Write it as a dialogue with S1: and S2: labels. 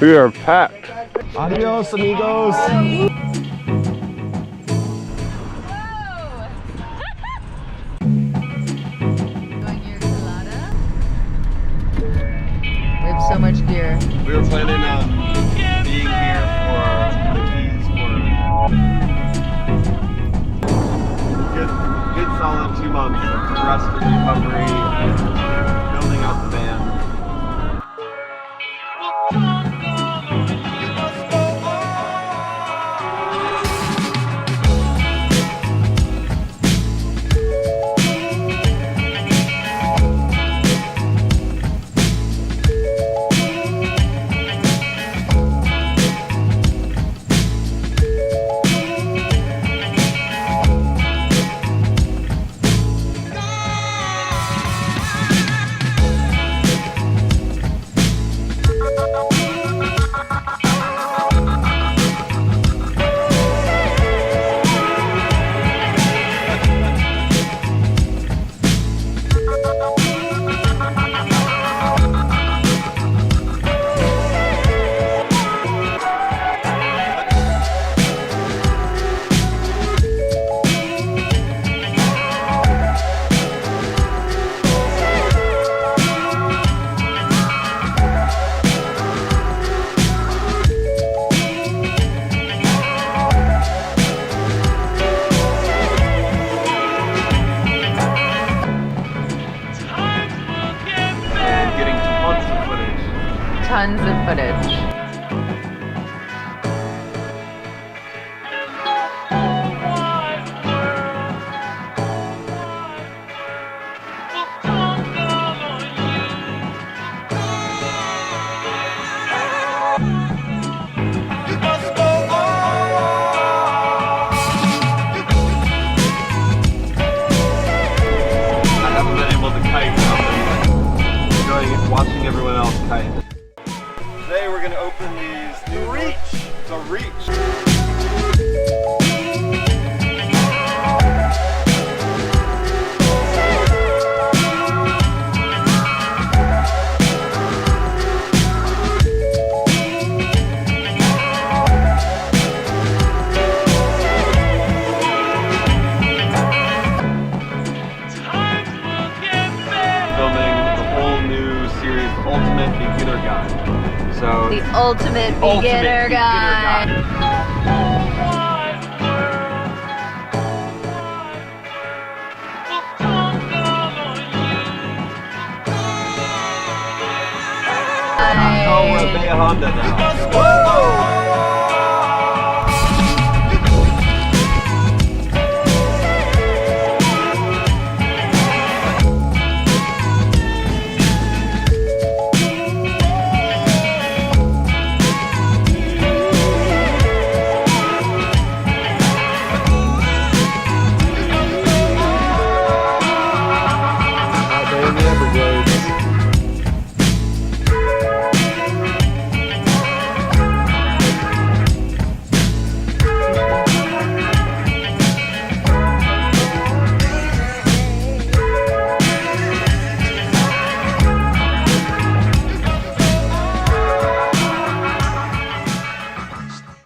S1: We are packed.
S2: Adios, amigos.
S3: We have so much gear.
S2: We were planning on being here for the Keys for good solid 2 months of rest and recovery and building out the band.
S3: Tons of footage.
S2: I haven't been able to kite, so I'm enjoying it, watching everyone else kite. Today we're going to open these new The Reach. Filming the whole new series, The Ultimate Beginner Guide. So
S3: The ultimate beginner guide.
S2: Oh, we're a Honda now.